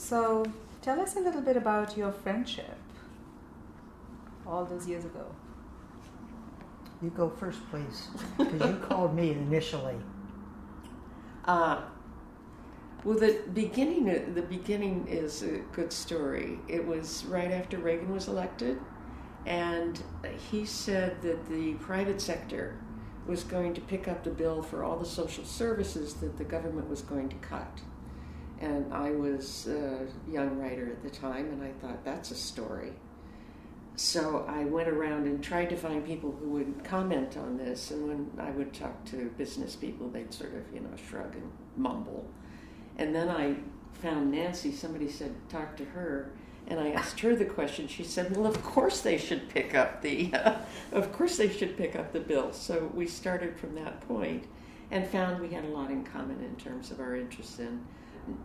So, tell us a little bit about your friendship all those years ago. You go first, please, because you called me initially. Well, the beginning is a good story. It was right after Reagan was elected, and he said that the private sector was going to pick up the bill for all the social services that the government was going to cut. And I was a young writer at the time, and I thought, that's a story. So I went around and tried to find people who would comment on this, and when I would talk to business people, they'd sort of, shrug and mumble. And then I found Nancy. Somebody said, talk to her, and I asked her the question. She said, well, of course they should pick up the bill. So we started from that point and found we had a lot in common in terms of our interests in.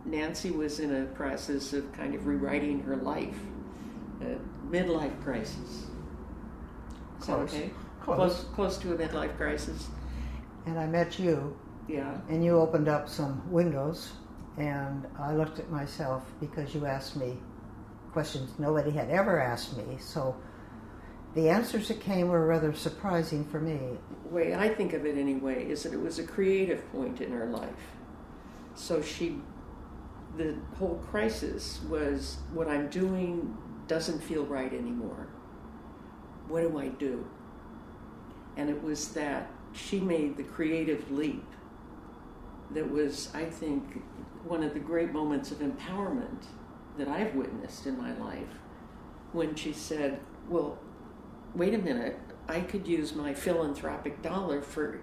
Nancy was in a process of kind of rewriting her life, a midlife crisis. Close. Okay? Close to a midlife crisis. And I met you. Yeah. And you opened up some windows, and I looked at myself because you asked me questions nobody had ever asked me. So the answers that came were rather surprising for me. The way I think of it anyway is that it was a creative point in her life. So the whole crisis was, what I'm doing doesn't feel right anymore. What do I do? And it was that she made the creative leap that was, I think, one of the great moments of empowerment that I've witnessed in my life, when she said, well, wait a minute, I could use my philanthropic dollar for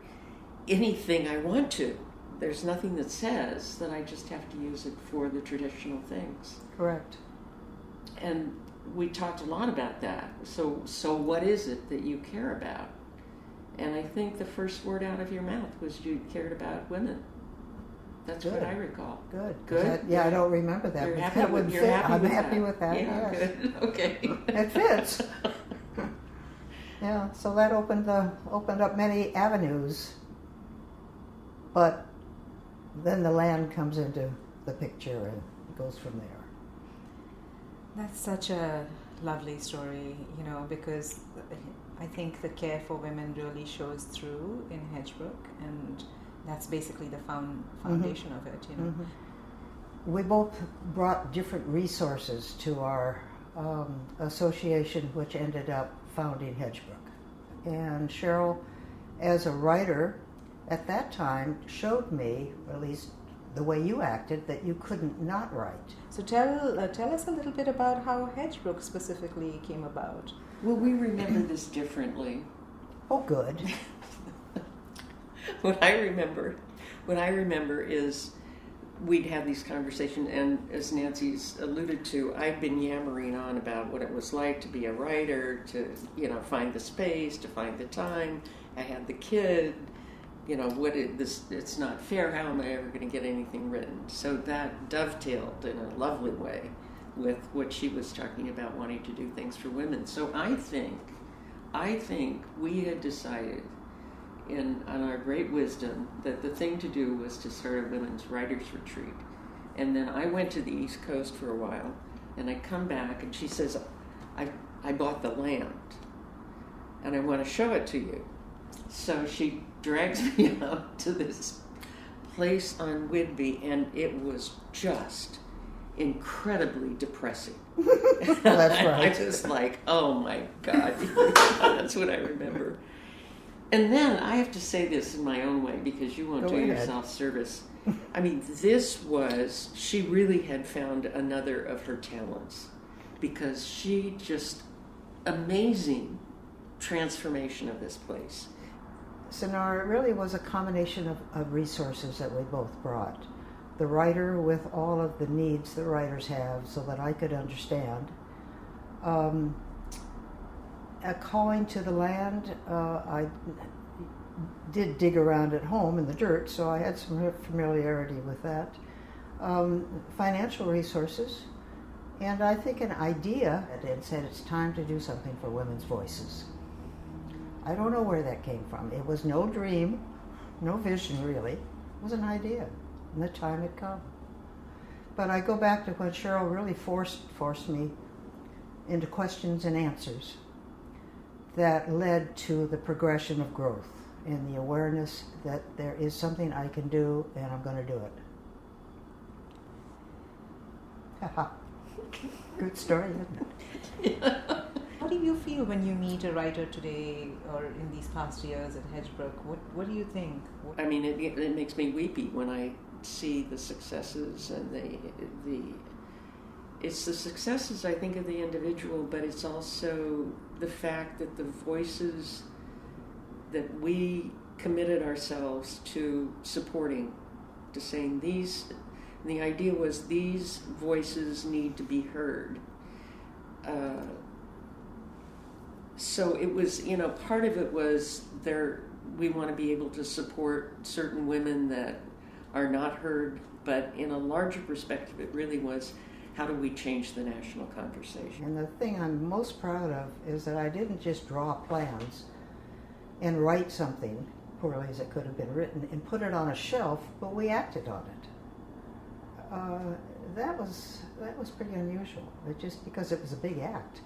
anything I want to. There's nothing that says that I just have to use it for the traditional things. Correct. And we talked a lot about that. So what is it that you care about? And I think the first word out of your mouth was you cared about women. That's Good. What I recall. Good. Good? I don't remember that. You're but happy that with, would you're fit. happy I'm with happy that. with that, Yeah, yes. good. Okay. It fits. Yeah, so that opened up many avenues. But then the land comes into the picture and it goes from there. That's such a lovely story, because I think the care for women really shows through in Hedgebrook, and that's basically the foundation of it, Mm-hmm. We both brought different resources to our association, which ended up founding Hedgebrook. And Cheryl, as a writer, at that time showed me, or at least the way you acted, that you couldn't not write. So tell us a little bit about how Hedgebrook specifically came about. Well, we remember this differently. Oh, good. What I remember is we'd have these conversations, and as Nancy's alluded to, I've been yammering on about what it was like to be a writer, to find the space, to find the time. I had the kid. It's not fair. How am I ever going to get anything written? So that dovetailed in a lovely way with what she was talking about, wanting to do things for women. So I think we had decided on our great wisdom that the thing to do was to start a women's writers retreat. And then I went to the East Coast for a while, and I come back, and she says, I bought the land, and I want to show it to you. So she drags me out to this place on Whidbey, and it was just incredibly depressing. That's right. I was like, oh my God. That's what I remember. And then I have to say this in my own way, because you won't Go do ahead. yourself service. I mean, she really had found another of her talents, because she just, amazing transformation of this place. Sonara, it really was a combination of resources that we both brought. The writer with all of the needs that writers have so that I could understand. A calling to the land. I did dig around at home in the dirt, so I had some familiarity with that. Financial resources, and I think an idea that said it's time to do something for women's voices. I don't know where that came from. It was no dream, no vision really. It was an idea, and the time had come. But I go back to when Cheryl really forced me into questions and answers that led to the progression of growth and the awareness that there is something I can do and I'm going to do it. Haha. Good story, isn't it? How do you feel when you meet a writer today or in these past years at Hedgebrook? What do you think? I mean, it makes me weepy when I see the successes and it's the successes, I think, of the individual, but it's also the fact that the voices that we committed ourselves to supporting, to saying these, the idea was these voices need to be heard. So it was, part of it was we want to be able to support certain women that are not heard, but in a larger perspective, it really was, how do we change the national conversation? And the thing I'm most proud of is that I didn't just draw plans and write something, poorly as it could have been written, and put it on a shelf, but we acted on it. That was pretty unusual, just because it was a big act.